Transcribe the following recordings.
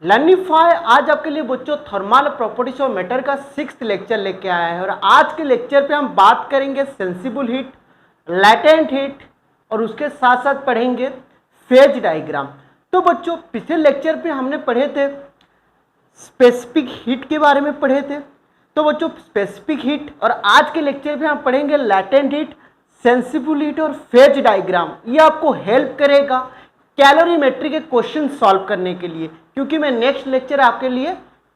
लर्निफाई आज आपके लिए बच्चों थर्मल प्रॉपर्टीज ऑफ मैटर का 6th लेक्चर लेके आया है और आज के लेक्चर पे हम बात करेंगे सेंसिबल हीट, लैटेंट हीट और उसके साथ साथ पढ़ेंगे फेज डायग्राम। तो बच्चों पिछले लेक्चर पे हमने पढ़े थे स्पेसिफिक हीट के बारे में पढ़े थे। तो बच्चों स्पेसिफिक हीट और आज के लेक्चर पे हम पढ़ेंगे लैटेंट हीट, सेंसिबल हीट और फेज डायग्राम। ये आपको हेल्प करेगा कैलोरीमेट्री के क्वेश्चन सॉल्व करने के लिए, क्योंकि मैं नेक्स्ट लेक्चर आपके लिए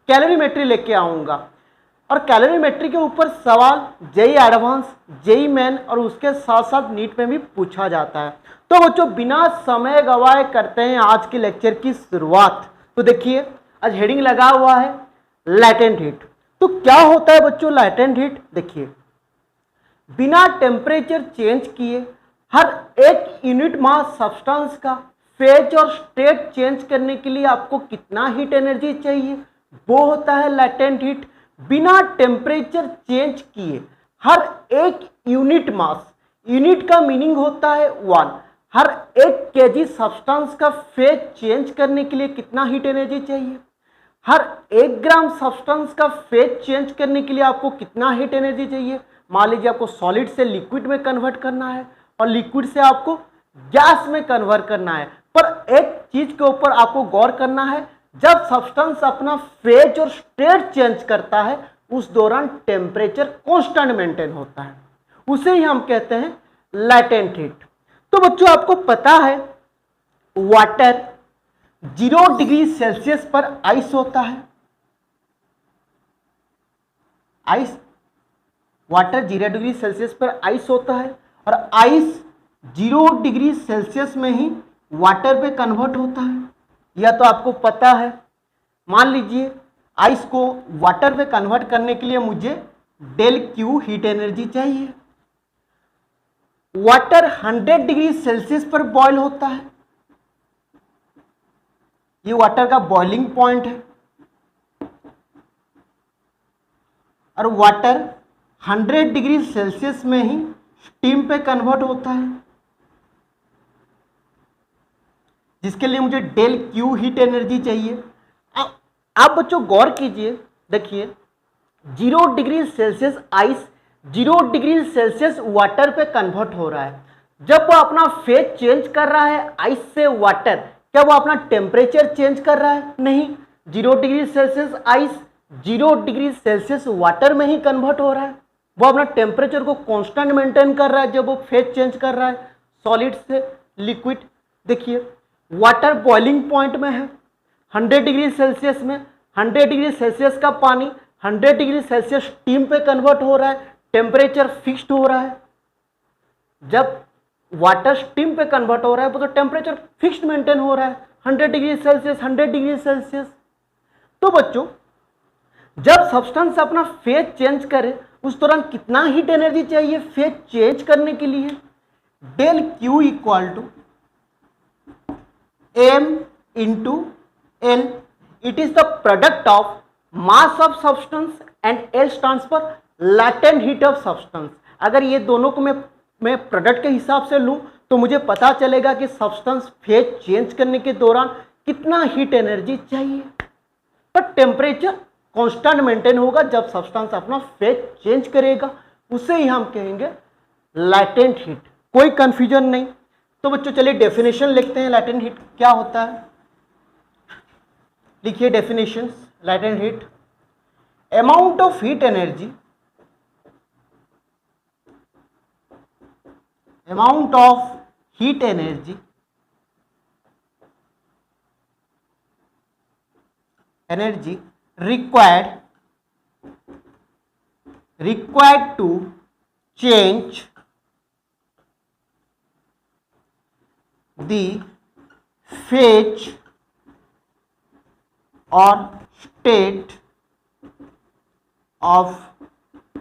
कैलोरीमेट्री लेके आऊंगा और कैलोरीमेट्री के ऊपर सवाल जेई एडवांस, जेई मेन और उसके साथ साथ नीट में भी पूछा जाता है। तो बच्चों बिना समय गवाए करते हैं आज के लेक्चर की शुरुआत। तो देखिए आज हेडिंग लगा हुआ है लैटेंट हीट। तो क्या होता है बच्चों लैटेंट हीट? देखिए बिना टेम्परेचर चेंज किए हर एक यूनिट मास सब्सटेंस का फेज और स्टेट चेंज करने के लिए आपको कितना हीट एनर्जी चाहिए, वो होता है लैटेंट हीट। बिना टेम्परेचर चेंज किए हर एक यूनिट मास, यूनिट का मीनिंग होता है 1, हर एक केजी सब्सटेंस का फेज चेंज करने के लिए कितना हीट एनर्जी चाहिए, हर 1 ग्राम सब्सटेंस का फेज चेंज करने के लिए आपको कितना हीट एनर्जी चाहिए। मान लीजिए आपको सॉलिड से लिक्विड में कन्वर्ट करना है और लिक्विड से आपको गैस में कन्वर्ट करना है, पर एक चीज के ऊपर आपको गौर करना है, जब सब्सटेंस अपना फेज और स्टेट चेंज करता है उस दौरान टेम्परेचर कांस्टेंट मेंटेन होता है, उसे ही हम कहते हैं लैटेंट हीट। तो बच्चों आपको पता है वाटर 0 डिग्री सेल्सियस पर आइस होता है, आइस वाटर 0 डिग्री सेल्सियस पर आइस होता है और आइस 0 डिग्री सेल्सियस में ही वाटर पे कन्वर्ट होता है, यह तो आपको पता है। मान लीजिए आइस को वाटर पे कन्वर्ट करने के लिए मुझे डेल क्यू हीट एनर्जी चाहिए। वाटर 100 डिग्री सेल्सियस पर बॉयल होता है, ये वाटर का बॉइलिंग पॉइंट है, और वाटर 100 डिग्री सेल्सियस में ही स्टीम पे कन्वर्ट होता है, जिसके लिए मुझे डेल क्यू हीट एनर्जी चाहिए। अब आप बच्चों गौर कीजिए, देखिए 0 degree Celsius ice 0 degree Celsius water पे कन्वर्ट हो रहा है। जब वो अपना फेज चेंज कर रहा है आइस से वाटर, क्या वो अपना टेम्परेचर चेंज कर रहा है? नहीं। 0 degree Celsius ice 0 degree Celsius water में ही कन्वर्ट हो रहा है, वो अपना टेम्परेचर को कांस्टेंट मेंटेन कर रहा है जब वो फेज चेंज कर रहा है सॉलिड से लिक्विड। देखिए वाटर बॉइलिंग पॉइंट में है 100 डिग्री सेल्सियस में, 100 डिग्री सेल्सियस का पानी 100 डिग्री सेल्सियस स्टीम पे कन्वर्ट हो रहा है, टेम्परेचर फिक्स्ड हो रहा है। जब वाटर स्टीम पे कन्वर्ट हो रहा है तो टेम्परेचर फिक्स्ड मेंटेन हो रहा है 100 डिग्री सेल्सियस, 100 डिग्री सेल्सियस। तो बच्चों जब सब्सटेंस अपना फेज चेंज करे उस दौरान कितना हीट एनर्जी चाहिए फेज चेंज करने के लिए? Del Q equal to m into L. It is the product of mass of substance and L stands for latent heat of substance. अगर ये दोनों को मैं प्रोडक्ट के हिसाब से लूं तो मुझे पता चलेगा कि सब्सटेंस फेज चेंज करने के दौरान कितना हीट एनर्जी चाहिए, पर टेम्परेचर कांस्टेंट मेंटेन होगा जब सब्सटेंस अपना फेज चेंज करेगा, उसे ही हम कहेंगे लैटेंट हीट। कोई कंफ्यूजन नहीं। तो बच्चों चलिए डेफिनेशन लिखते हैं लैटेंट हीट क्या होता है। लिखिए definition latent heat, amount of heat energy, amount of heat energy required to change the phase or state of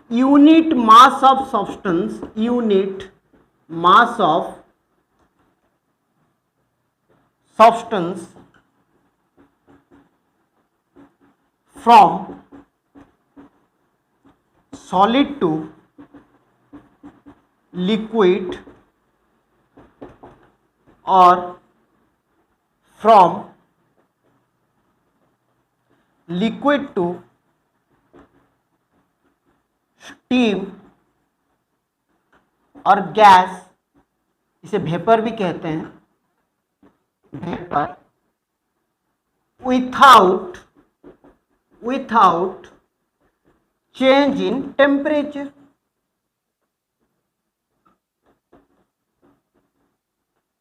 unit mass of substance, unit mass of substance from solid to liquid or from liquid to steam और gas, इसे vapour भी कहते हैं, vapour, without change in temperature.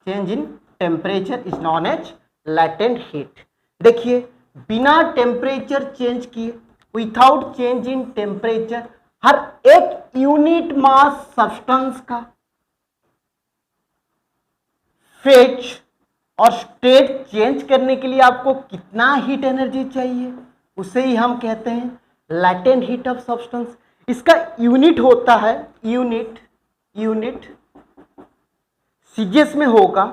Change in temperature is known as latent heat. देखिए, बिना temperature change किए, without change in temperature, हर एक यूनिट मास सब्सटेंस का फेज और स्टेट चेंज करने के लिए आपको कितना हीट एनर्जी चाहिए, उसे ही हम कहते हैं लैटेंट हीट ऑफ सब्सटेंस। इसका यूनिट होता है, यूनिट सीजीएस में होगा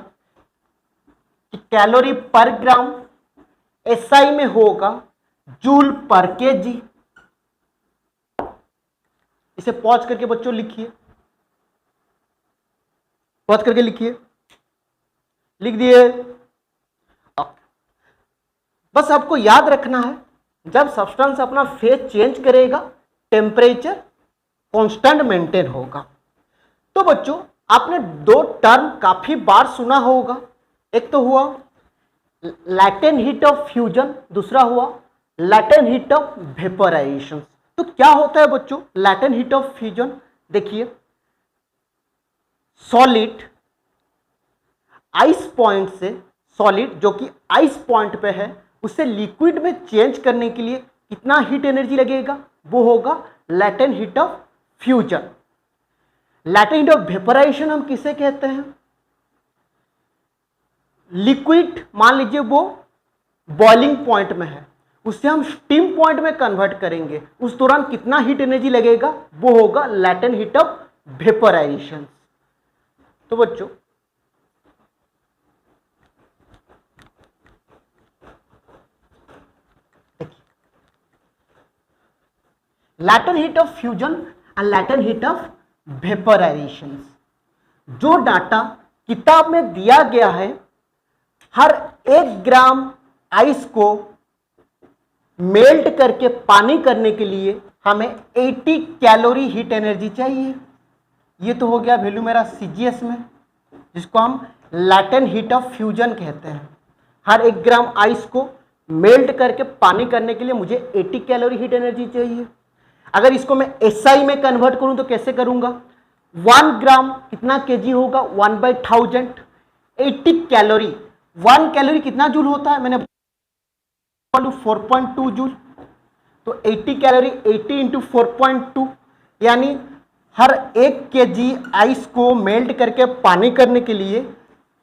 कि कैलोरी पर ग्राम, एसआई में होगा जूल पर केजी। इसे पॉज करके बच्चों लिखिए, पॉज करके लिखिए, लिख दिए। बस आपको याद रखना है, जब सब्सटेंस अपना फेज चेंज करेगा टेम्परेचर कांस्टेंट मेंटेन होगा। तो बच्चों, आपने दो टर्म काफी बार सुना होगा, एक तो हुआ लैटेंट हीट ऑफ फ्यूजन, दूसरा हुआ लैटेंट हीट ऑफ वेपोराइजेशन। तो क्या होता है बच्चों लैटेंट हीट ऑफ फ्यूजन? देखिए, सॉलिड आइस पॉइंट से, सॉलिड जो कि आइस पॉइंट पे है, उसे लिक्विड में चेंज करने के लिए कितना हीट एनर्जी लगेगा, वो होगा latent heat of fusion. Latent heat of vaporisation हम किसे कहते हैं? लिक्विड मान लीजिए वो बॉइलिंग पॉइंट में है, उससे हम स्टीम पॉइंट में कन्वर्ट करेंगे, उस दौरान कितना हीट एनर्जी लगेगा, वो होगा लैटेंट हीट ऑफ वेपोराइजेशन। तो बच्चों, latent heat of fusion and latent heat of vaporisation, जो डाटा किताब में दिया गया है, हर 1 ग्राम आइस को मेल्ट करके पानी करने के लिए हमें 80 कैलोरी हीट एनर्जी चाहिए। ये तो हो गया वैल्यू मेरा सीजीएस में, जिसको हम लैटेंट हीट ऑफ फ्यूजन कहते हैं। हर 1 ग्राम आइस को मेल्ट करके पानी करने के लिए मुझे 80 कैलोरी हीट एनर्जी चाहिए। अगर इसको मैं एसआई में कन्वर्ट करूं तो कैसे करूंगा? 1 ग्राम कितना केजी होगा? 1/1000। 80 कैलोरी, 1 कैलोरी कितना जूल होता है? मैंने 4.2 जूल। तो 80 कैलोरी 80 इंटू 4.2, यानी हर 1 केजी आइस को मेल्ट करके पानी करने के लिए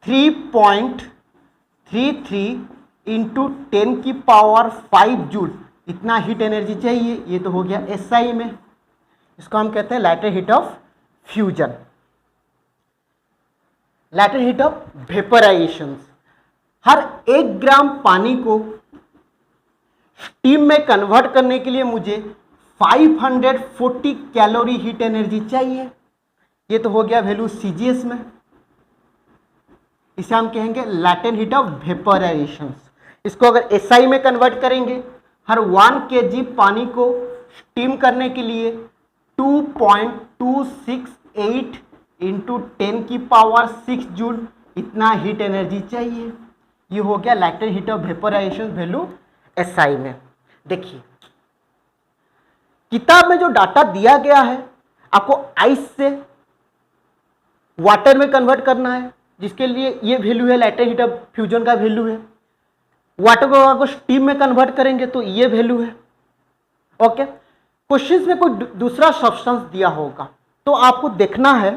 3.33 इंटू 10 की पावर 5 जूल इतना हीट एनर्जी चाहिए। ये तो हो गया एसआई में, इसको हम कहते हैं latent heat of fusion. Latent heat of vaporisation, हर 1 ग्राम पानी को स्टीम में कन्वर्ट करने के लिए मुझे 540 कैलोरी हीट एनर्जी चाहिए। ये तो हो गया वैल्यू सीजीएस में, इसे हम कहेंगे लैटेंट हीट ऑफ वेपोराइजेशन। इसको अगर एसआई में कन्वर्ट करेंगे, हर 1 केजी पानी को स्टीम करने के लिए 2.268 इंटू 10 की पावर 6 जूल इतना हीट एनर्जी चाहिए। ये हो गया latent heat of vaporisation value SI में। देखिए, किताब में जो डाटा दिया गया है, आपको आइस से वाटर में कन्वर्ट करना है, जिसके लिए ये वैल्यू है लैटेंट हीट ऑफ फ्यूजन का वैल्यू है। वाटर को अगर स्टीम में कन्वर्ट करेंगे तो ये वैल्यू है। ओके, क्वेश्चंस में कोई दूसरा सब्सटेंस दिया होगा तो आपको देखना है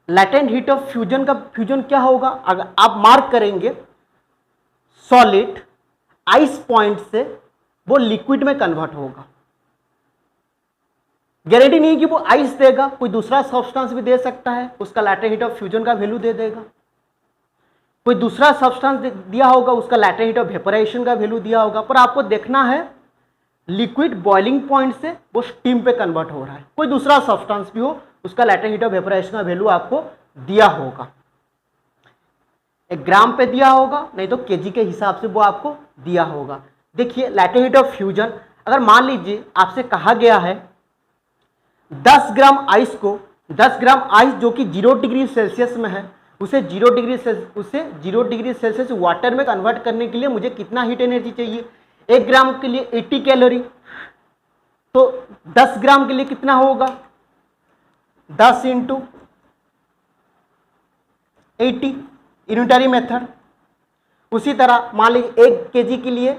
लैटेंट हीट ऑफ फ्यूजन का फ्यूजन क्या होगा। अगर आप मार्क करेंगे सॉलिड आइस पॉइंट से वो लिक्विड में कन्वर्ट होगा। गारंटी नहीं कि वो आइस देगा, कोई दूसरा सब्सटेंस भी दे सकता है, उसका लैटेंट हीट ऑफ फ्यूजन का वैल्यू दे देगा। कोई दूसरा सब्सटेंस दिया होगा, उसका लैटेंट हीट ऑफ वेपोराइजेशन का वैल्यू दिया होगा। पर आपको देखना है लिक्विड बॉइलिंग पॉइंट से वो स्टीम पे कन्वर्ट हो रहा है। कोई दूसरा सब्सटेंस भी हो, उसका लैटेंट हीट ऑफ वेपोराइजेशन का वैल्यू आपको दिया होगा। 1 ग्राम पे दिया होगा, नहीं तो केजी के हिसाब से वो आपको दिया होगा। देखिए लैटेंट हीट ऑफ फ्यूजन, अगर मान लीजिए आपसे कहा गया है 10 ग्राम आइस को, 10 ग्राम आइस जो कि 0 डिग्री सेल्सियस में है, उसे 0 डिग्री सेल्सियस वाटर में कन्वर्ट करने के लिए मुझे कितना हीट एनर्जी चाहिए। 1 ग्राम के लिए 80 कैलोरी, तो 10 ग्राम के लिए कितना होगा, 10 इंटू 80 यूनिटरी मेथड। उसी तरह मान लीजिए 1 केजी के लिए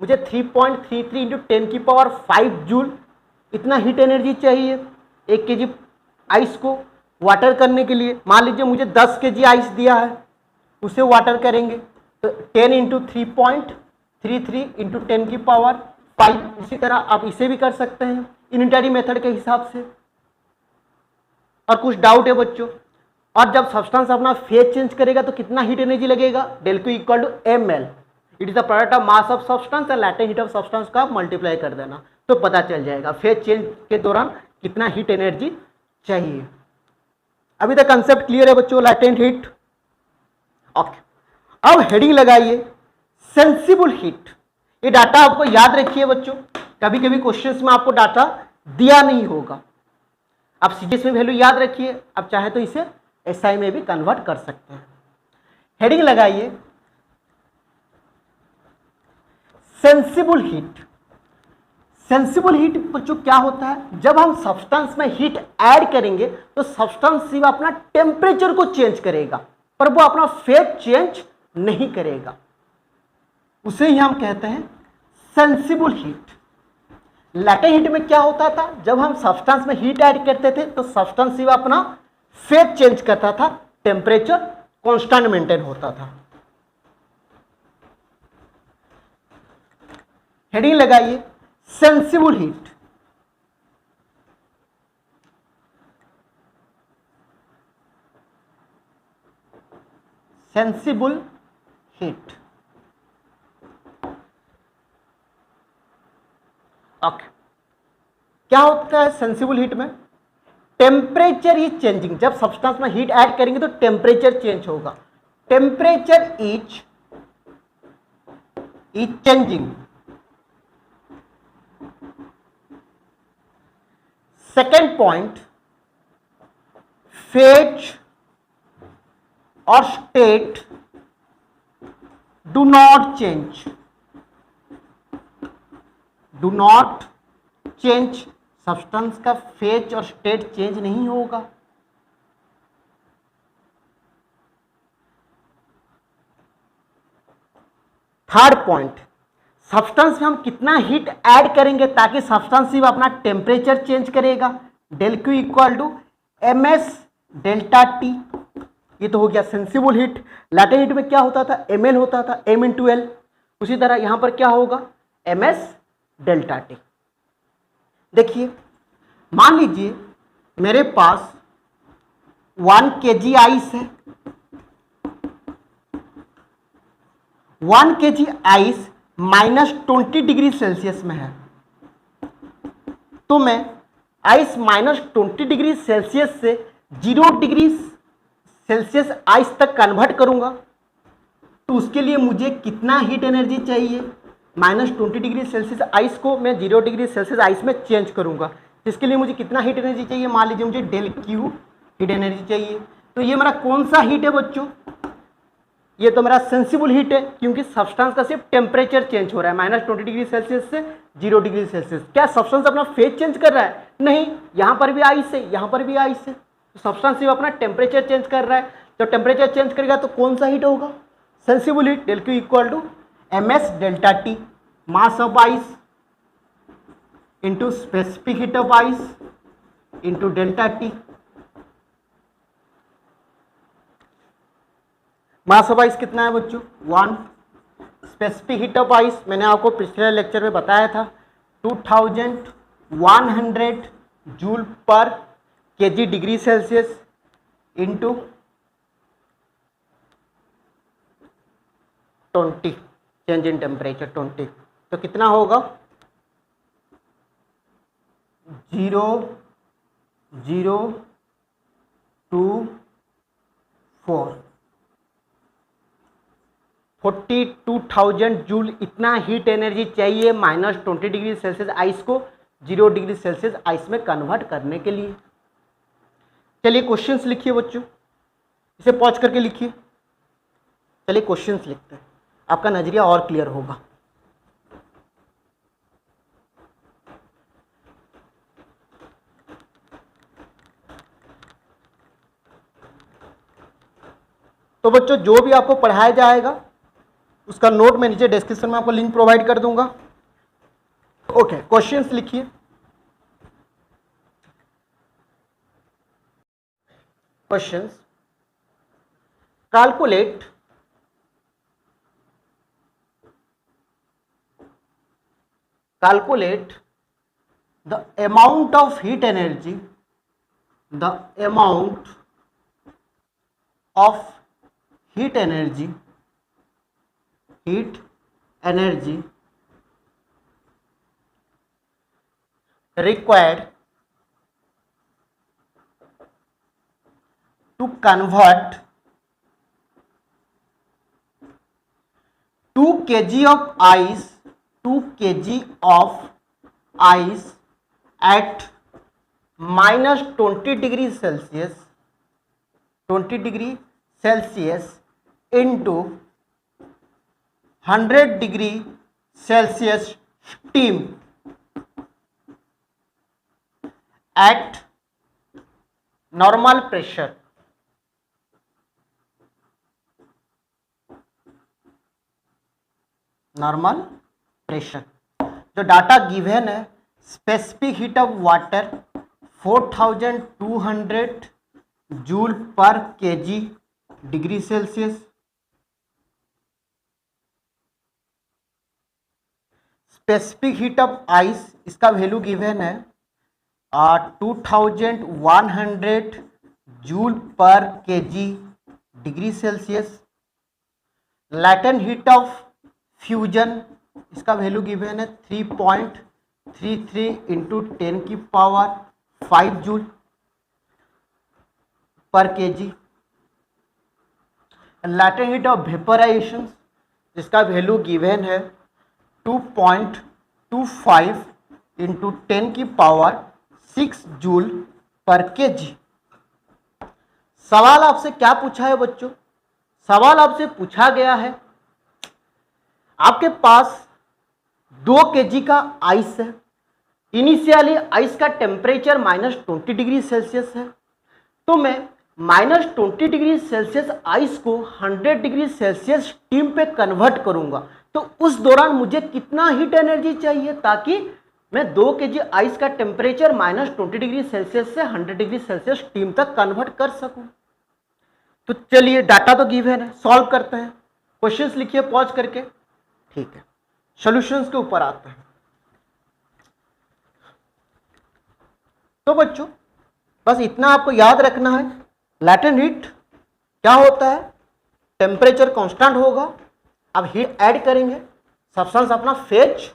मुझे 3.33 इंटू 10 की पावर 5 जूल इतना हीट एनर्जी चाहिए 1 केजी आइस को वाटर करने के लिए। मान लीजिए मुझे 10 केजी आइस दिया है, उसे वाटर करेंगे तो 10 इंटू 3.33 इंटू 10 की पावर 5। इसी तरह आप इसे भी कर सकते हैं यूनिटरी मेथड के हिसाब से। और कुछ डाउट है बच्चों? और जब सब्सटेंस अपना फेज चेंज करेगा तो कितना हीट एनर्जी लगेगा, del Q equal to ml, it is the product of mass of substance and latent heat of substance का मल्टीप्लाई कर देना तो पता चल जाएगा फेज चेंज के दौरान कितना हीट एनर्जी चाहिए। अभी तक कंसेप्ट क्लियर है बच्चों, लैटेंट हीट। ओके, अब हेडिंग लगाइए सेंसिबल हीट। ये डाटा आपको याद रखिए बच्चों, कभी कभी क्वेश्चंस में आपको डाटा दिया नहीं होगा, आप सीजीएस में वैल्यू याद रखिए, आप चाहे तो इसे एसआई में भी कन्वर्ट कर सकते हैं। हेडिंग लगाइए सेंसिबल हीट। सेंसिबल हीट बच्चों क्या होता है, जब हम सब्सटेंस में हीट ऐड करेंगे तो सब्सटेंस सिर्फ अपना टेम्परेचर को चेंज करेगा पर वो अपना फेज चेंज नहीं करेगा, उसे ही हम कहते हैं सेंसिबल हीट। लैटेंट हीट में क्या होता था, जब हम सब्सटेंस में हीट ऐड करते थे तो सब्सटेंस सिर्फ अपना फेज चेंज करता था, टेम्परेचर कांस्टेंट मेंटेन होता था। हेडिंग लगाइए sensible heat. Sensible heat, okay. क्या होता है सेंसिबल हीट में, टेम्परेचर इज चेंजिंग। जब सब्सटेंस में हीट ऐड करेंगे तो टेम्परेचर चेंज होगा, temperature is changing. Second point, phase और state do not change, do not change. Substance का फेज और स्टेट चेंज नहीं होगा। थर्ड पॉइंट, सब्सटेंस में हम कितना हीट ऐड करेंगे ताकि सब्सटेंस सिर्फ अपना टेम्परेचर चेंज करेगा, del Q equal to M S delta T. ये तो हो गया सेंसिबल हीट। लैटेंट हीट में क्या होता था, एम एल होता था, एम इंटू एल। उसी तरह यहां पर क्या होगा, एम एस डेल्टा टी। देखिए मान लीजिए मेरे पास 1 kg आइस है, 1 kg आइस -20 डिग्री सेल्सियस में है, तो मैं आइस -20 डिग्री सेल्सियस से 0 डिग्री सेल्सियस आइस तक कन्वर्ट करूंगा तो उसके लिए मुझे कितना हीट एनर्जी चाहिए, -20 डिग्री सेल्सियस आइस को मैं 0 डिग्री सेल्सियस आइस में चेंज करूंगा, जिसके लिए मुझे कितना हीट एनर्जी चाहिए, मान लीजिए मुझे डेल क्यू हीट एनर्जी चाहिए। तो ये मेरा कौन सा हीट है बच्चों, ये तो मेरा सेंसिबल हीट है क्योंकि सब्सटेंस का सिर्फ टेम्परेचर चेंज हो रहा है -20 डिग्री सेल्सियस से 0 डिग्री सेल्सियस। क्या सब्सटेंस अपना फेज चेंज कर रहा है, नहीं, यहां पर भी आइस है, यहां पर भी आइस है, तो सब्सटेंस सिर्फ अपना टेम्परेचर चेंज कर रहा है। तो टेम्परेचर चेंज करेगा तो कौन सा हीट होगा, sensible heat. Del Q equal to M S delta T, mass of ice into specific heat of ice into delta T. Mass of ice कितना है बच्चों, 1। स्पेसिफिक हीट ऑफ आइस मैंने आपको पिछले लेक्चर में बताया था 2100 जूल पर KG degree Celsius into 20 change in temperature 20, तो कितना होगा 0.024 42,000 जूल इतना हीट एनर्जी चाहिए -20 डिग्री सेल्सियस आइस को 0 डिग्री सेल्सियस आइस में कन्वर्ट करने के लिए। चलिए क्वेश्चंस लिखिए बच्चों, इसे पॉज करके लिखिए। चलिए क्वेश्चंस लिखते हैं, आपका नजरिया और क्लियर होगा। तो बच्चों जो भी आपको पढ़ाया जाएगा उसका नोट मैं नीचे डिस्क्रिप्शन में आपको लिंक प्रोवाइड कर दूंगा। ओके, क्वेश्चंस लिखिए। Questions, calculate the amount of heat energy, the amount of heat energy required to convert 2 kg of ice at -20 degree Celsius into 100 degree Celsius steam at normal pressure। Normal pressure. जो data given है, specific heat of water 4200 joule पर KG degree Celsius, specific heat of ice इसका value given है 2100 joule पर KG degree Celsius, latent heat of fusion इसका value given है 3.33 into 10 की power 5 joule पर KG, latent heat of vaporisation जिसका value given है 2.25 इंटू 10 की पावर 6 जूल पर केजी। सवाल आपसे क्या पूछा है बच्चों? सवाल आपसे पूछा गया है आपके पास 2 केजी का आइस है, इनिशियली आइस का टेम्परेचर -20 डिग्री सेल्सियस है, तो मैं -20 डिग्री सेल्सियस आइस को 100 डिग्री सेल्सियस स्टीम पे कन्वर्ट करूंगा। तो उस दौरान मुझे कितना हीट एनर्जी चाहिए ताकि मैं 2 केजी आइस का टेम्परेचर -20 डिग्री सेल्सियस से 100 डिग्री सेल्सियस स्टीम तक कन्वर्ट कर सकूं। तो चलिए डाटा तो गिवन है, सॉल्व करते हैं। क्वेश्चंस लिखिए पॉज करके, ठीक है। सॉल्यूशंस के ऊपर आते हैं। तो बच्चों बस इतना आपको याद रखना है, लैटेंट हीट क्या होता है, टेम्परेचर कांस्टेंट होगा, अब हीट ऐड करेंगे, सब्सटेंस अपना फेज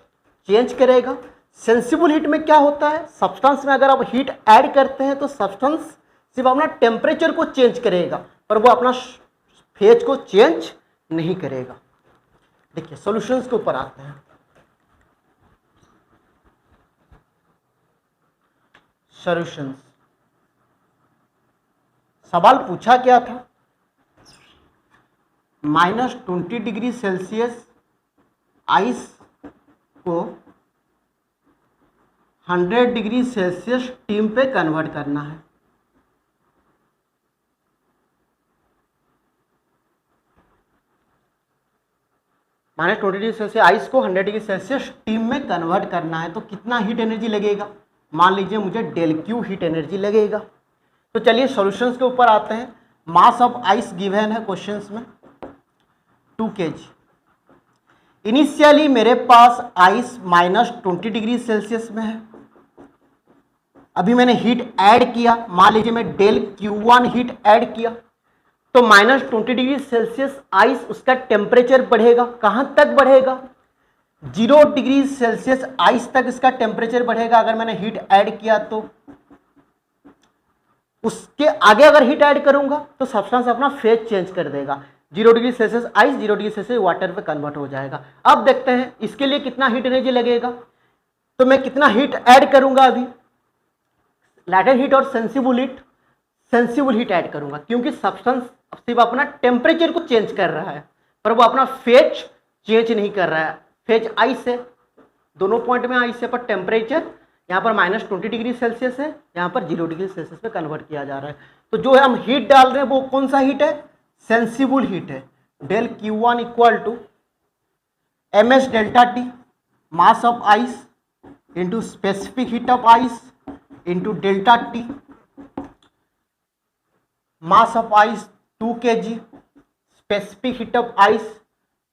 चेंज करेगा। सेंसिबल हीट में क्या होता है, सब्सटेंस में अगर आप हीट ऐड करते हैं तो सब्सटेंस सिर्फ अपना टेम्परेचर को चेंज करेगा पर वो अपना फेज को चेंज नहीं करेगा। देखिए सॉल्यूशंस के ऊपर आते हैं। सॉल्यूशंस, सवाल पूछा क्या था, -20 डिग्री सेल्सियस आइस को 100 डिग्री सेल्सियस स्टीम पे कन्वर्ट करना है। -20 डिग्री सेल्सियस आइस को 100 डिग्री सेल्सियस स्टीम में कन्वर्ट करना है, तो कितना हीट एनर्जी लगेगा, मान लीजिए मुझे डेल क्यू हीट एनर्जी लगेगा। तो चलिए सॉल्यूशंस के ऊपर आते हैं। मास ऑफ आइस गिवन है क्वेश्चंस में 2 kg। इनिशियली मेरे पास आइस -20 डिग्री सेल्सियस में है, अभी मैंने हीट ऐड किया, मान लीजिए मैं डेल Q1 हीट ऐड किया, तो -20 डिग्री सेल्सियस आइस उसका टेम्परेचर बढ़ेगा, कहां तक बढ़ेगा, 0 डिग्री सेल्सियस आइस तक इसका टेम्परेचर बढ़ेगा। अगर मैंने हीट ऐड किया तो उसके आगे अगर हीट ऐड करूंगा तो सब्सटेंस अपना फेज चेंज कर देगा। 0 degree Celsius ice 0 degree Celsius water पे कन्वर्ट हो जाएगा। अब देखते हैं इसके लिए कितना हीट एनर्जी लगेगा। तो मैं कितना हीट ऐड करूंगा अभी, लैटेंट हीट और सेंसिबल हीट ऐड करूंगा, क्योंकि सब्सटेंस सिर्फ अपना टेम्परेचर को चेंज कर रहा है पर वो अपना फेज चेंज नहीं कर रहा है। फेज आइस है, दोनों पॉइंट में आइस है, पर टेम्परेचर यहाँ पर -20 डिग्री सेल्सियस है, यहाँ पर 0 डिग्री सेल्सियस पे कन्वर्ट किया जा रहा है। तो जो है हम हीट डाल रहे हैं वो कौन सा हीट है, सेंसिबल हीट है। Del Q1 equal to ms delta T mass of ice into specific heat of ice into delta T mass of ice 2 kg, specific heat of ice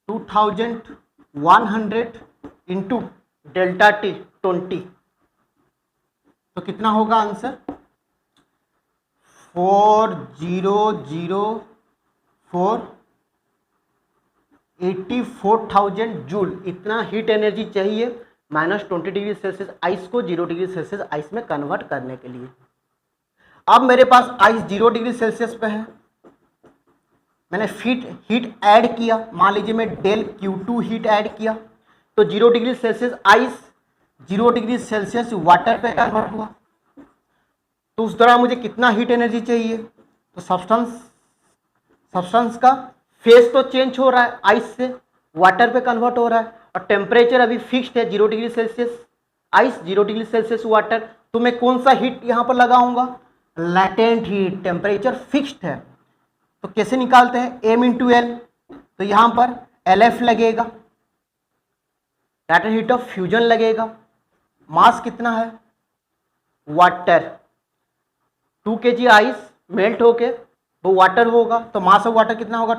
2100 into delta T 20। तो कितना होगा answer, 84,000 joule. इतना heat energy चाहिए -20 degree Celsius ice को 0 degree Celsius ice में convert करने के लिए। अब मेरे पास आइस 0 डिग्री सेल्सियस पे है, मैंने हीट ऐड किया, मान लीजिए मैं डेल Q2 हीट ऐड किया, तो 0 degree Celsius ice 0 degree Celsius water पे कन्वर्ट हुआ। तो उस दौरान मुझे कितना हीट एनर्जी चाहिए, तो सब्सटेंस का फेज तो चेंज हो रहा है, आइस से वाटर पे कन्वर्ट हो रहा है, और टेम्परेचर अभी फिक्स्ड है 0 degree Celsius ice 0 degree Celsius water. तो मैं कौन सा हीट यहाँ पर लगाऊंगा, लैटेंट हीट। टेम्परेचर फिक्स्ड है तो कैसे निकालते हैं, m इंटू एल, तो यहाँ पर LF लगेगा, लैटेंट हीट ऑफ फ्यूजन लगेगा। मास कितना है, वाटर 2 kg आइस मेल्ट होके वो वाटर होगा, तो मास ऑफ वाटर कितना होगा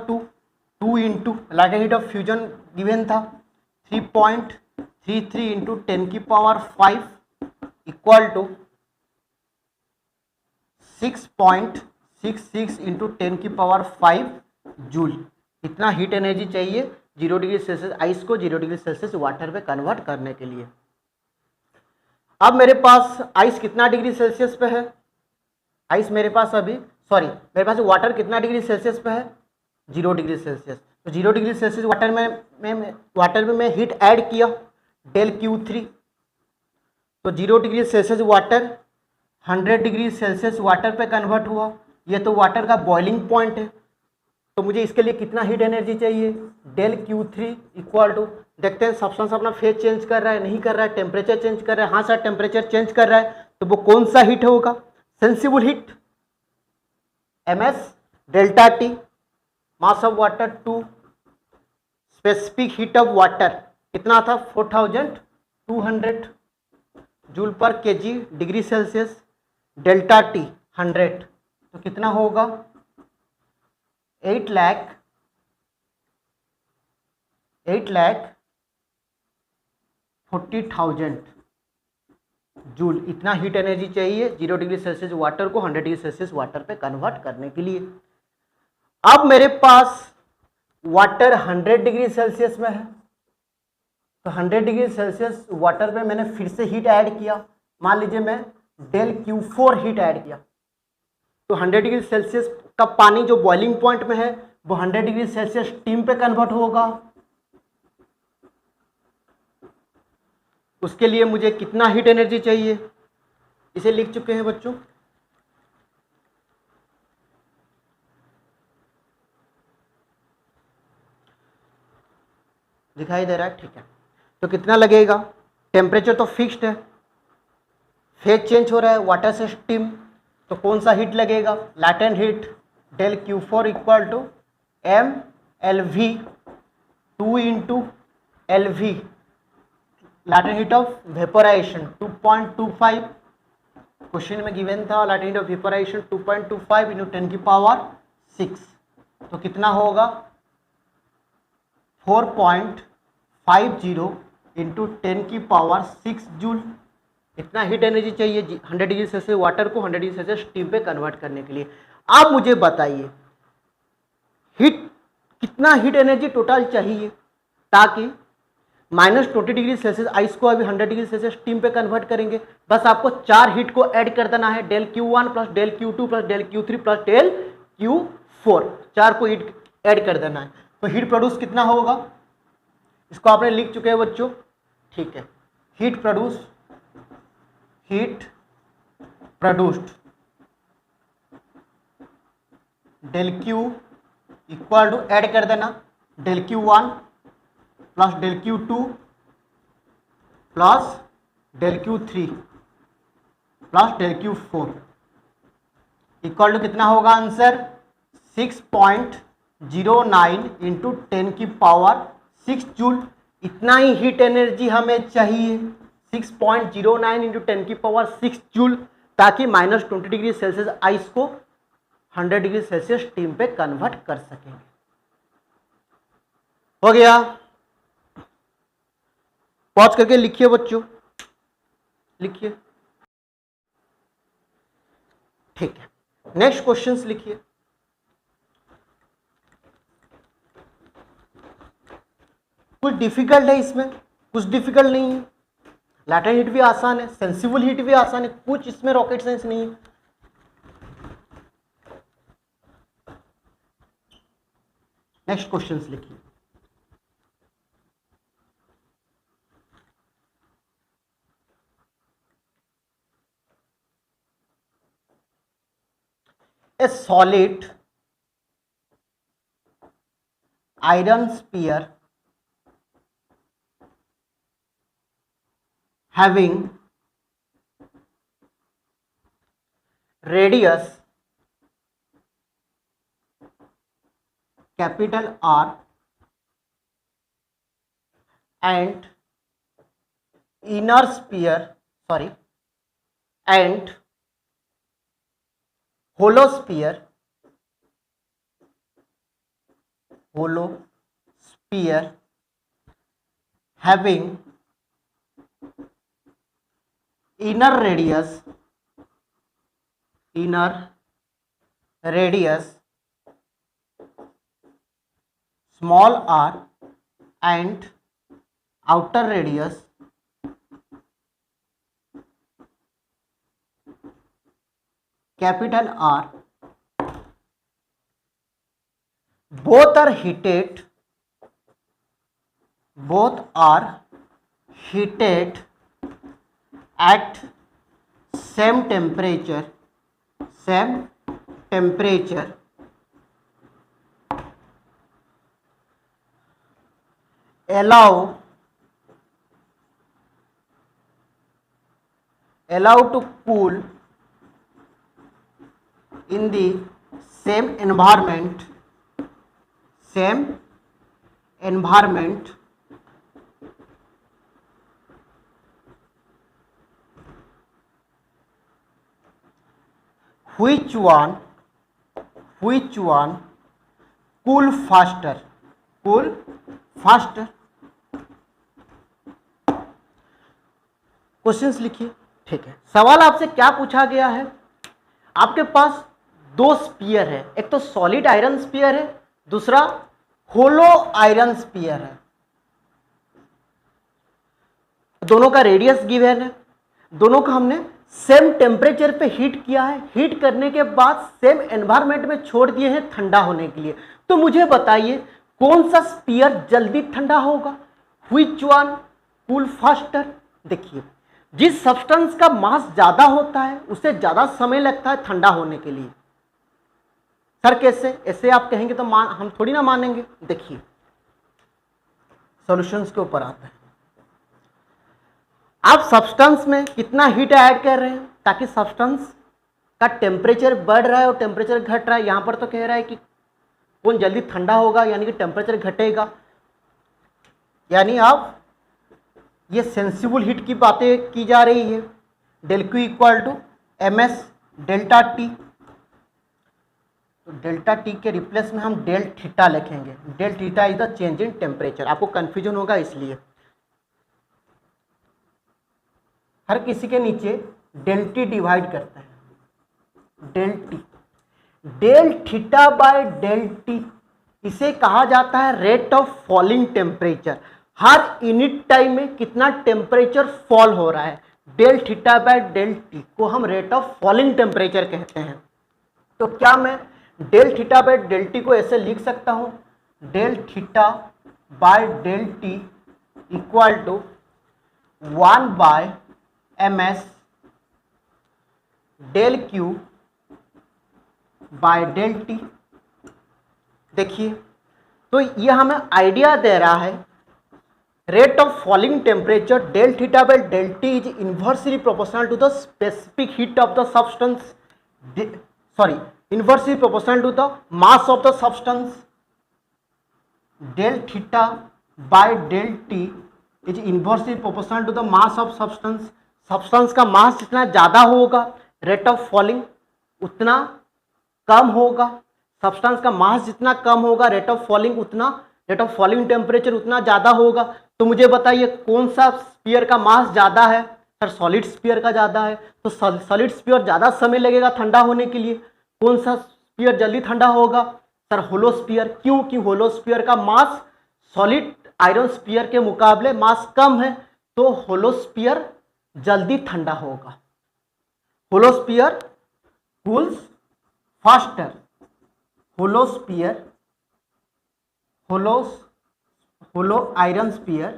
2 into latent heat of fusion given था 3.33 इंटू 10 की पावर 5 इक्वल टू 6.66 इंटू 10 की पावर 5 जूल। इतना हीट एनर्जी चाहिए 0 डिग्री सेल्सियस आइस को 0 डिग्री सेल्सियस वाटर पे कन्वर्ट करने के लिए। अब मेरे पास आइस कितना डिग्री सेल्सियस पे है, आइस मेरे पास मेरे पास वाटर कितना डिग्री सेल्सियस पे है, 0 डिग्री सेल्सियस। तो 0 डिग्री सेल्सियस वाटर में मैं हीट ऐड किया डेल Q3, तो 0 degree Celsius water 100 degree Celsius water पे कन्वर्ट हुआ। ये तो वाटर का बॉइलिंग पॉइंट है, तो मुझे इसके लिए कितना हीट एनर्जी चाहिए, डेल Q3 इक्वल टू, देखते हैं सब्सटेंस अपना फेज चेंज कर रहा है नहीं कर रहा है, टेम्परेचर चेंज कर रहा है, हाँ सर टेम्परेचर चेंज कर रहा है, तो वो कौन सा हीट होगा, sensible heat, ms delta T mass of water 2, specific heat of water कितना था 4200 जूल पर KG degree Celsius, delta T 100, तो कितना होगा 8,40,000 जूल। इतना हीट एनर्जी चाहिए 0 डिग्री सेल्सियस वाटर को 100 डिग्री सेल्सियस वाटर पे कन्वर्ट करने के लिए। अब मेरे पास वाटर 100 डिग्री सेल्सियस में है, तो 100 डिग्री सेल्सियस वाटर पे मैंने फिर से हीट ऐड किया, मान लीजिए मैं डेल Q4 हीट ऐड किया, तो 100 डिग्री सेल्सियस का पानी जो बॉइलिंग पॉइंट में है वो 100 डिग्री सेल्सियस स्टीम पे कन्वर्ट होगा। उसके लिए मुझे कितना हीट एनर्जी चाहिए, इसे लिख चुके हैं बच्चों, दिखाई दे रहा है, ठीक है। तो कितना लगेगा, टेम्परेचर तो फिक्स्ड है, फेज चेंज हो रहा है वाटर से स्टीम, तो कौन सा हीट लगेगा, latent heat, del Q4 equal to mLV 2 into LV latent heat of vaporisation 2.25, question में गिवन था latent heat of vaporisation 2.25 into 10 की पावर 6, तो कितना होगा 4.50 इंटू 10 की पावर 6 जूल। इतना हीट एनर्जी चाहिए 100 डिग्री सेल्सियस वाटर को 100 डिग्री सेल्सियस स्टीम पे कन्वर्ट करने के लिए। आप मुझे बताइए कितना हीट एनर्जी टोटल चाहिए ताकि -20 डिग्री सेल्सियस आइस को अभी 100 डिग्री सेल्सियस स्टीम पे कन्वर्ट करेंगे। बस आपको 4 हीट को ऐड कर देना है, del Q1 plus del Q2 plus del Q3 plus del Q4, 4 को ऐड कर देना है। तो हीट प्रोड्यूस कितना होगा, इसको आपने लिख चुके हैं बच्चों, ठीक है। Heat produced del Q equal to, add कर देना, del Q 1 plus del Q 2 plus del Q 3 plus del Q 4 equal to कितना होगा आंसर 6.09 इंटू 10 की पावर 6 जूल। इतना ही हीट एनर्जी हमें चाहिए, 6.09 इंटू 10 की पावर 6 जूल, ताकि -20 डिग्री सेल्सियस आइस को 100 डिग्री सेल्सियस स्टीम पे कन्वर्ट कर सकेंगे। हो गया, पॉज करके लिखिए बच्चों, लिखिए, ठीक है। नेक्स्ट क्वेश्चंस लिखिए। कुछ डिफिकल्ट है इसमें, कुछ डिफिकल्ट नहीं है। लैटेंट हीट भी आसान है, सेंसिबल हीट भी आसान है, कुछ इसमें रॉकेट साइंस नहीं है। नेक्स्ट क्वेश्चंस लिखिए। A solid iron sphere having radius capital R and inner sphere, sorry, and hollow sphere having inner radius small r and outer radius capital R, both are heated at same temperature allow to cool in the same environment which one cool faster questions लिखिए, ठीक है। सवाल आपसे क्या पूछा गया है, आपके पास दो स्पीयर है, एक तो सॉलिड आयरन स्पीयर है, दूसरा होलो आयरन स्पीयर है। दोनों का रेडियस गिवन है, दोनों को हमने सेम टेम्परेचर पे हीट किया है, हीट करने के बाद सेम एनवायरनमेंट में छोड़ दिए हैं ठंडा होने के लिए। तो मुझे बताइए कौन सा स्पीयर जल्दी ठंडा होगा, व्हिच वन कूल फास्टर। देखिए, जिस सब्सटेंस का मास ज्यादा होता है उसे ज्यादा समय लगता है ठंडा होने के लिए। सर कैसे, ऐसे आप कहेंगे तो हम थोड़ी ना मानेंगे। देखिए सॉल्यूशंस के ऊपर आता है, आप सब्सटेंस में कितना हीट ऐड कर रहे हैं ताकि सब्सटेंस का टेम्परेचर बढ़ रहा है और टेम्परेचर घट रहा है। यहां पर तो कह रहा है कि कौन जल्दी ठंडा होगा, यानी कि टेम्परेचर घटेगा। यानी आप ये सेंसिबल हीट की बातें की जा रही है। Del Q equal to M S delta T, तो डेल्टा टी के रिप्लेस में हम डेल थीटा लिखेंगे। Del theta is the change in temperature, आपको कंफ्यूजन होगा इसलिए। हर किसी के नीचे डेल टी डिवाइड करते हैं, del T, del theta by del T, इसे कहा जाता है रेट ऑफ फॉलिंग टेम्परेचर। हर यूनिट टाइम में कितना टेम्परेचर फॉल हो रहा है, del theta by del T को हम रेट ऑफ फॉलिंग टेम्परेचर कहते हैं। तो क्या मैं del theta by del T को ऐसे लिख सकता हूं, del theta by del T equal to 1 by M S del Q by del T. देखिए, तो ये हमें आइडिया दे रहा है rate of falling temperature del theta by del T is inversely proportional to the specific heat of the substance, inversely proportional to the mass of the substance. Del theta by del T is inversely proportional to the mass of substance. Substance का mass जितना ज़्यादा होगा rate of falling उतना कम होगा, substance का mass जितना कम होगा rate of falling temperature उतना ज़्यादा होगा। तो मुझे बताइए कौन सा स्फीयर का मास ज़्यादा है? सर सॉलिड स्फीयर का ज़्यादा है, तो सॉलिड स्फीयर ज़्यादा समय लगेगा ठंडा होने के लिए। कौन सा स्फीयर जल्दी ठंडा होगा? Sir hollow sphere. क्यों? कि होलो स्फीयर का मास सॉलिड आयरन स्फीयर के मुकाबले मास कम है, तो होलो स्फीयर जल्दी ठंडा होगा। Hollow sphere cools faster. Hollow iron sphere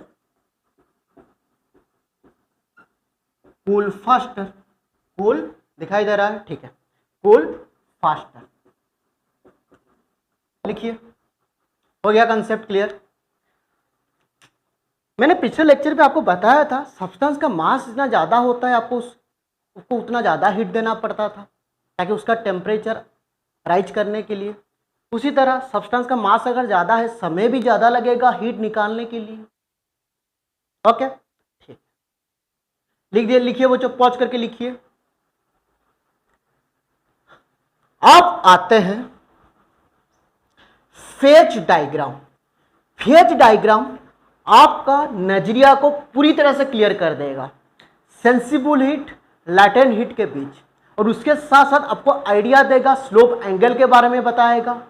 cool faster. Cool दिखाई दे रहा है? ठीक है, कूल फास्टर। लिखिए, हो गया कंसेप्ट क्लियर? मैंने पिछले लेक्चर पे आपको बताया था सब्सटेंस का मास जितना ज़्यादा होता है आपको उसको उतना ज़्यादा हीट देना पड़ता था ताकि उसका टेम्परेचर राइज करने के लिए। उसी तरह सब्सटेंस का मास अगर ज़्यादा है समय भी ज़्यादा लगेगा हीट निकालने के लिए। ओके, ठीक, लिख दिए। लिखिए वो जो पॉज करके लिखिए। अब आते हैं फेज डायग्राम। फेज डायग्राम आपका नजरिया को पूरी तरह से क्लियर कर देगा सेंसिबल हीट लैटेंट हीट के बीच, और उसके साथ साथ आपको आइडिया देगा स्लोप एंगल के बारे में बताएगा।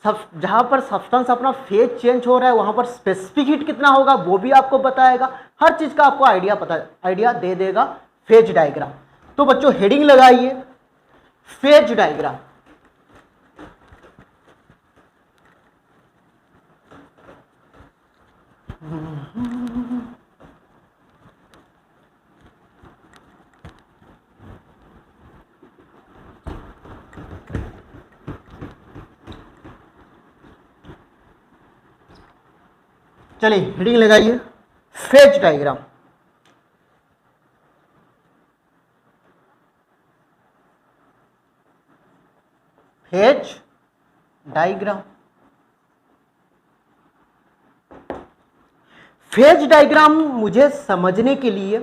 सब जहाँ पर सब्सटेंस अपना फेज चेंज हो रहा है वहाँ पर स्पेसिफिक हीट कितना होगा वो भी आपको बताएगा। हर चीज़ का आपको आइडिया दे देगा फेज डायग्राम। तो बच्चों हेडिंग लगाइए फेज डायग्राम। चलिए हेडिंग लगाइए phase diagram. Phase diagram. Phase diagram मुझे समझने के लिए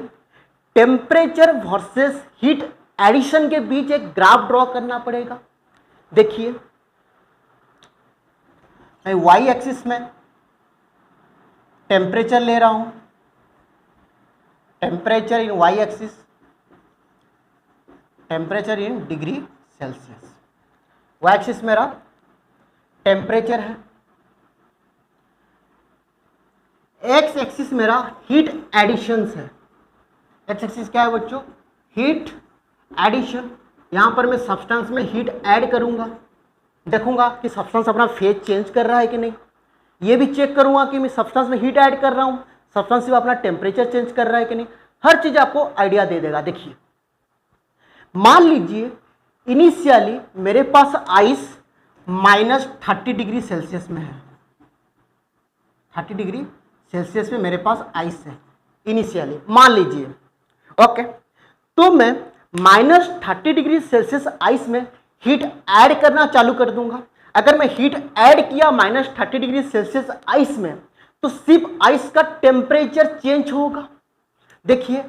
टेम्परेचर वर्सेस हीट एडिशन के बीच एक ग्राफ ड्रॉ करना पड़ेगा। देखिए, मैं वाई एक्सिस में टेम्परेचर ले रहा हूं, temperature in Y axis, temperature in degree Celsius. Y axis मेरा टेम्परेचर है, एक्स एक्सिस मेरा हीट एडिशंस है। एक्स एक्सिस क्या है बच्चों? Heat addition. यहां पर मैं सब्सटेंस में हीट ऐड करूंगा, देखूंगा कि सब्सटेंस अपना फेज चेंज कर रहा है कि नहीं। ये भी चेक करूंगा कि मैं सब्सटेंस में हीट ऐड कर रहा हूं, सब्सटेंस सिर्फ अपना टेम्परेचर चेंज कर रहा है कि नहीं। हर चीज आपको आइडिया दे देगा। देखिए, मान लीजिए इनिशियली मेरे पास आइस -30 डिग्री सेल्सियस में है। 30 डिग्री सेल्सियस में मेरे पास आइस है इनिशियली, मान लीजिए। ओके, तो मैं -30 डिग्री सेल्सियस आइस में हीट ऐड करना चालू कर दूंगा। अगर मैं हीट ऐड किया -30 डिग्री सेल्सियस आइस में, तो सिर्फ आइस का टेम्परेचर चेंज होगा। देखिए,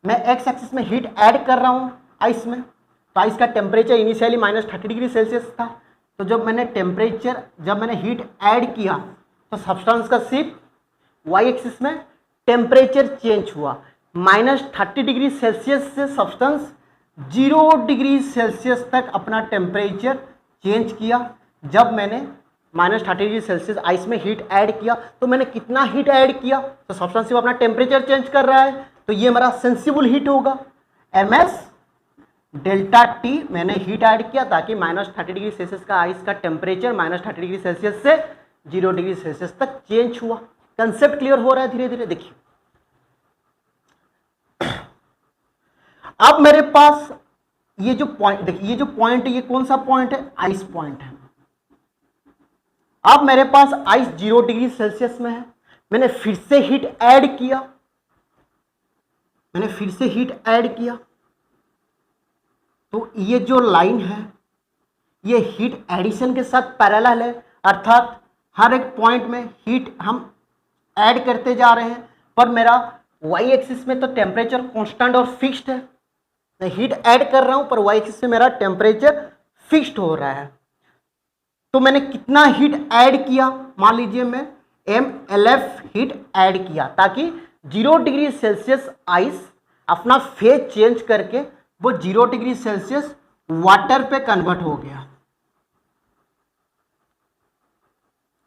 मैं एक्स एक्सिस में हीट ऐड कर रहा हूं आइस में, तो आइस का टेम्परेचर इनिशियली -30 डिग्री सेल्सियस था। तो जब मैंने हीट ऐड किया तो सब्सटेंस का सिर्फ वाई एक्सिस में टेम्परेचर चेंज हुआ। -30 डिग्री सेल्सियस से सब्सटेंस 0 डिग्री सेल्सियस तक अपना टेम्परेचर चेंज किया। जब मैंने -30 डिग्री सेल्सियस आइस में हीट ऐड किया, तो मैंने कितना हीट ऐड किया? तो सब्सटेंस सिर्फ अपना टेम्परेचर चेंज कर रहा है, तो ये मेरा सेंसिबल हीट होगा। एमएस डेल्टा टी मैंने हीट ऐड किया ताकि -30°C का आइस का टेम्परेचर -30°C से 0°C तक चेंज हुआ। कंसेप्ट क्लियर हो रहा है धीरे धीरे। देखिए अब मेरे पास ये जो पॉइंट, देखिए ये जो पॉइंट है ये कौन सा पॉइंट है, आइस पॉइंट है। अब मेरे पास आइस 0°C में है, मैंने फिर से हीट ऐड किया, तो ये जो लाइन है ये हीट एडिशन के साथ पैरेलल है, अर्थात हर एक पॉइंट में हीट हम ऐड करते जा रहे हैं। पर मेरा वाई एक्सिस में तो टेम्परेचर कांस्टेंट और फिक्स्ड है, मैं हीट ऐड कर रहा हूं पर वाई एक्सिस में मेरा टेम्परेचर फिक्स्ड हो रहा है। तो मैंने कितना हीट ऐड किया, मान लीजिए मैं MLF हीट ऐड किया ताकि 0°C आइस अपना फेज चेंज करके वो 0°C वाटर पे कन्वर्ट हो गया।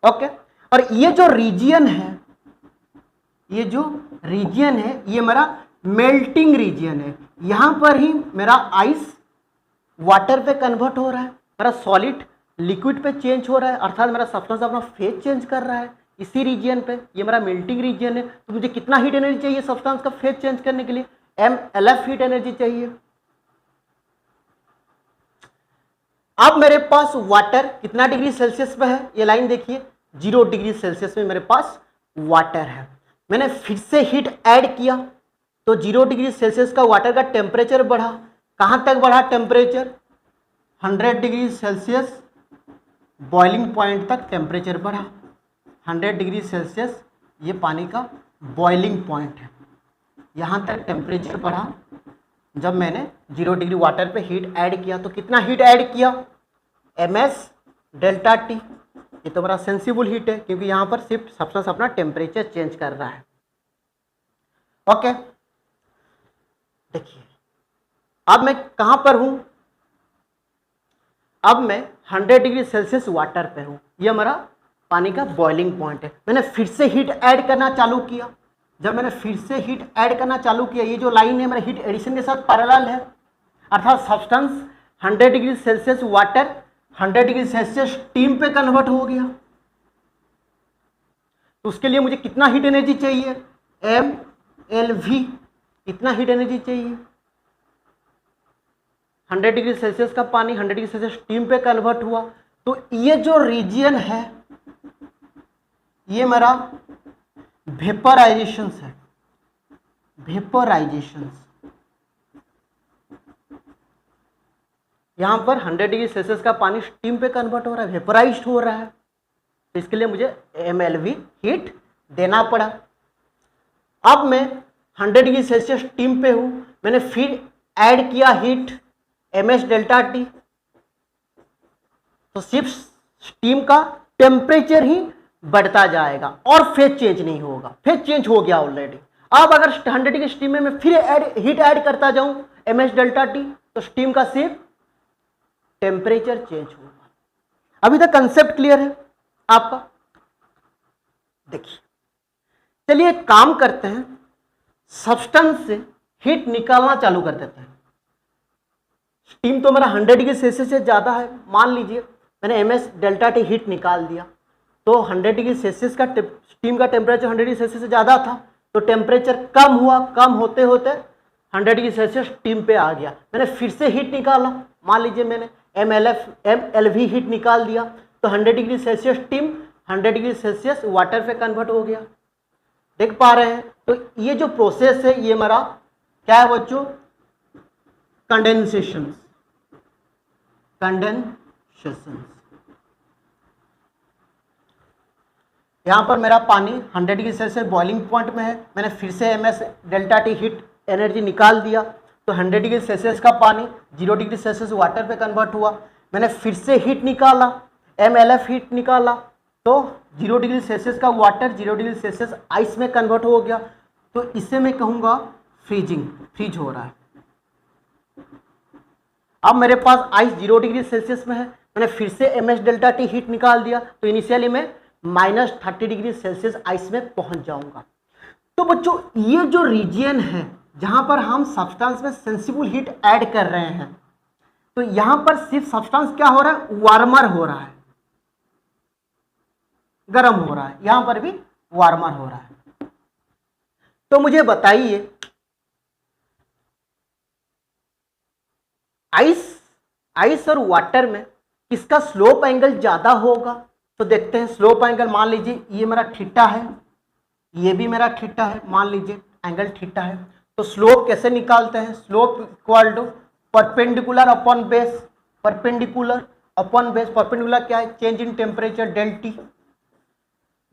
ओके, और ये जो रीजन है ये मेरा मेल्टिंग रीजन है, यहां पर ही मेरा आइस वाटर पे कन्वर्ट हो रहा है, मेरा सॉलिड लिक्विड पे चेंज हो रहा है, अर्थात मेरा सब्सटेंस अपना फेज चेंज कर रहा है इसी रीजन पे। ये मेरा मेल्टिंग रीजन है, तो मुझे कितना हीट एनर्जी चाहिए सब्सटेंस का फेज चेंज करने के लिए, MLF हीट एनर्जी चाहिए। अब मेरे पास वाटर कितना °C पे है, ये लाइन देखिए 0°C में मेरे पास वाटर है। मैंने फिर से हीट ऐड किया तो 0°C का वाटर का टेम्परेचर बढ़ा, कहां तक बढ़ा टेम्परेचर, 100°C बॉइलिंग पॉइंट तक टेम्परेचर बढ़ा। 100°C ये पानी का बॉइलिंग पॉइंट है, यहां तक टेम्परेचर बढ़ा जब मैंने 0° वाटर पे हीट ऐड किया। तो कितना हीट ऐड किया, MS डेल्टा टी, ये तो मेरा सेंसिबल हीट है क्योंकि यहां पर सिर्फ सब्सटेंस अपना टेम्परेचर चेंज कर रहा है। ओके, देखिए अब मैं कहां पर हूं, अब मैं 100°C वाटर पे हूं, यह मेरा पानी का बॉइलिंग पॉइंट है। मैंने फिर से हीट ऐड करना चालू किया, जब मैंने फिर से हीट ऐड करना चालू किया, ये जो लाइन है मेरा हीट एडिशन के साथ पैरेलल है, अर्थात substance 100°C water 100°C steam पे कन्वर्ट हो गया। तो उसके लिए मुझे कितना हीट एनर्जी चाहिए, MLV, कितना हीट एनर्जी चाहिए, 100°C का पानी 100°C स्टीम पे कन्वर्ट हुआ। तो ये जो रीजन है ये मेरा वेपराइजेशन है, यहां पर 100°C का पानी स्टीम पे कन्वर्ट हो रहा है, वेपराइज्ड हो रहा है, तो इसके लिए मुझे MLV हीट देना पड़ा। अब मैं 100°C स्टीम पे हूं, मैंने फिर ऐड किया हीट MS डेल्टा टी, तो सिर्फ स्टीम का टेम्परेचर ही बढ़ता जाएगा और फेज चेंज नहीं होगा, फेज चेंज हो गया ऑलरेडी। अब अगर 100 स्टीम में मैं फिर हीट ऐड करता जाऊं MS डेल्टा टी, तो स्टीम का सिर्फ टेम्परेचर चेंज होगा। अभी तक कंसेप्ट क्लियर है आपका? देखिए चलिए काम करते हैं, सब्सटेंस से हीट निकालना चालू कर देते हैं। स्टीम तो मेरा 100°C से ज्यादा है, मान लीजिए मैंने MS डेल्टा टी हीट निकाल दिया, तो 100°C का स्टीम का टेम्परेचर 100°C से ज्यादा था, तो टेम्परेचर कम हुआ, कम होते होते 100°C स्टीम पे आ गया। मैंने फिर से हीट निकाला, मान लीजिए मैंने MLV हीट निकाल दिया, तो 100°C स्टीम 100°C वाटर पे कन्वर्ट हो गया। देख पा रहे हैं? तो ये जो प्रोसेस है ये मेरा क्या है बच्चों, कंडेंसेशन। यहां पर मेरा पानी 100°C बॉइलिंग पॉइंट में है, मैंने फिर से MS delta T heat energy निकाल दिया, तो 100°C का पानी 0°C वाटर पे कन्वर्ट हुआ। मैंने फिर से हीट निकाला, MLF हीट निकाला, तो 0°C का वाटर 0°C आइस में कन्वर्ट हो गया। तो इसे मैं कहूँगा फ्रीज हो रहा है। अब मेरे पास आइस 0°C में है, मैंने फिर से MS डेल्टा टी हीट निकाल दिया, तो इनिशियली मैं -30°C आइस में पहुंच जाऊंगा। तो बच्चों ये जो रीजियन है जहां पर हम सब्सटेंस में सेंसिबल हीट ऐड कर रहे हैं, तो यहां पर सिर्फ सब्सटेंस क्या हो रहा है, वार्मर हो रहा है, गर्म हो रहा है, यहां पर भी वार्मर हो रहा है। तो मुझे बताइए आइस और वाटर में किसका स्लोप एंगल ज्यादा होगा? तो देखते हैं स्लोप एंगल। मान लीजिए ये मेरा थीटा है, ये भी मेरा थीटा है, मान लीजिए एंगल थीटा है। तो स्लोप कैसे निकालते हैं? Slope equal to perpendicular upon base, perpendicular upon base. Perpendicular क्या है? Change in temperature del T.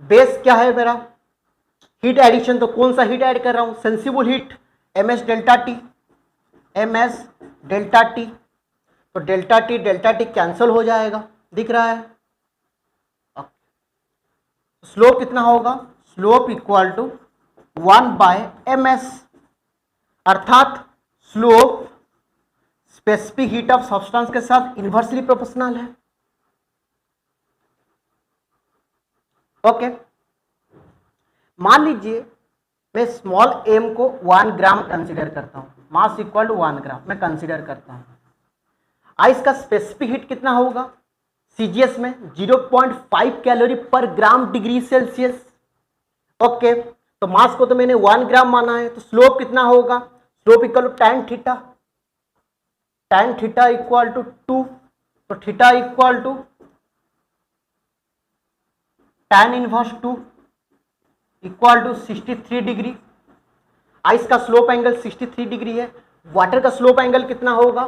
Base क्या है मेरा? Heat addition. तो कौन सा हीट ऐड कर रहा हूं? Sensible heat, M S delta T, M S delta T. तो डेल्टा टी कैंसिल हो जाएगा, दिख रहा है। स्लोप कितना होगा? स्लोप इक्वल टू 1/ms, अर्थात slope specific heat of substance के साथ इनवर्सली प्रोपोर्शनल है। ओके, मान लीजिए मैं स्मॉल m को 1 ग्राम कंसीडर करता हूं, मास इक्वल टू 1 ग्राम मैं कंसीडर करता हूं। आइस का स्पेसिफिक हीट कितना होगा? सीजीएस में 0.5 calorie per gram degree Celsius. Okay, तो मास को तो मैंने 1 ग्राम माना है, तो स्लोप कितना होगा? Slope equal to tan theta, tan theta equal to 2, तो theta equal to tan inverse 2 equal to 63 degree. Ice का स्लोप एंगल 63 डिग्री है। वाटर का स्लोप एंगल कितना होगा?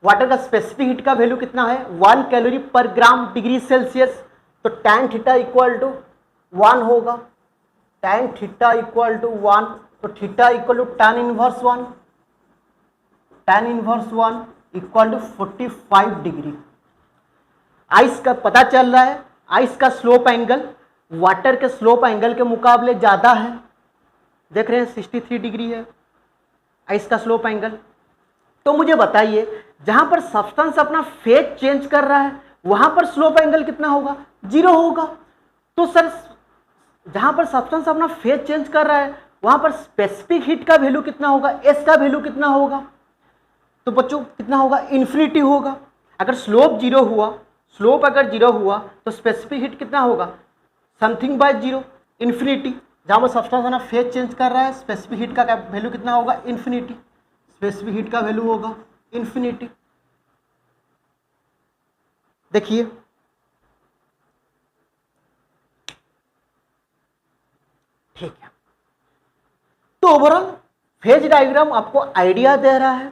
वाटर का स्पेसिफिक हीट का वैल्यू कितना है? 1 calorie per gram degree Celsius. तो tan थीटा इक्वल टू 1 होगा, tan थीटा इक्वल टू 1, तो theta equal to tan inverse 1, tan inverse 1 equal to 45 degree. Ice का पता चल रहा है, आइस का स्लोप एंगल वाटर के स्लोप एंगल के मुकाबले ज्यादा है। देख रहे हैं 63 डिग्री है आइस का स्लोप एंगल। तो मुझे बताइए जहां पर सब्सटेंस अपना फेज चेंज कर रहा है वहां पर स्लोप एंगल कितना होगा? 0 होगा। तो सर जहां पर सब्सटेंस अपना फेज चेंज कर रहा है वहां पर स्पेसिफिक हीट का वैल्यू कितना होगा? एस का वैल्यू कितना होगा? तो बच्चों कितना होगा? इन्फिनिटी होगा। अगर स्लोप 0 हुआ, स्लोप अगर 0 हुआ तो स्पेसिफिक हीट कितना होगा? Something bye 0, infinity. जहां पर सब्सटेंस अपना फेज चेंज कर रहा है स्पेसिफिक हीट का वैल्यू कितना होगा? इन्फिनिटी। स्पेसिफिक हीट का वैल्यू होगा इन्फिनिटी। देखिए ठीक है, तो ओवरऑल फेज डायग्राम आपको आइडिया दे रहा है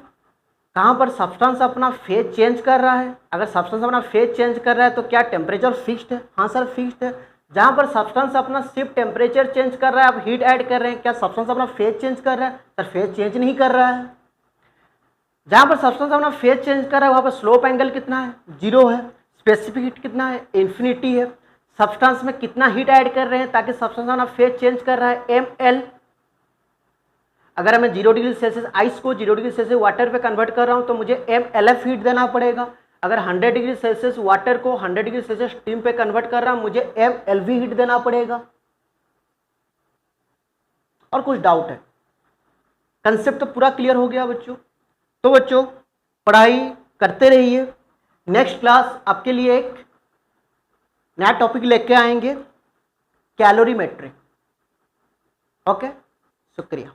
कहां पर सब्सटेंस अपना फेज चेंज कर रहा है। अगर सब्सटेंस अपना फेज चेंज कर रहा है तो क्या टेम्परेचर फिक्स्ड है? हाँ सर फिक्स्ड है। जहां पर सब्सटेंस अपना सिर्फ टेम्परेचर चेंज कर रहा है, आप हीट ऐड कर रहे हैं, क्या सब्सटेंस अपना फेज चेंज कर रहा है? सर फेज चेंज नहीं कर रहा है। जहां पर सब्सटेंस अपना फेज चेंज कर रहा है वहां पर स्लोप एंगल कितना है? 0 है। स्पेसिफिक हीट कितना है? इन्फिनिटी है। सब्सटेंस में कितना हीट ऐड कर रहे हैं ताकि सब्सटेंस अपना फेज चेंज कर रहा है? ml। अगर मैं 0 डिग्री सेल्सियस आइस को 0 डिग्री सेल्सियस वाटर पे कन्वर्ट कर रहा हूं तो मुझे mLF हीट देना पड़ेगा। अगर 100 डिग्री सेल्सियस वाटर को 100 डिग्री सेल्सियस स्टीम पे कन्वर्ट कर रहा हूं मुझे mLV हीट देना पड़ेगा। और कुछ डाउट है? कंसेप्ट तो पूरा क्लियर हो गया बच्चों। तो बच्चों पढ़ाई करते रहिए। नेक्स्ट क्लास आपके लिए एक नया टॉपिक लेके आएंगे, कैलोरीमेट्री। ओके, शुक्रिया।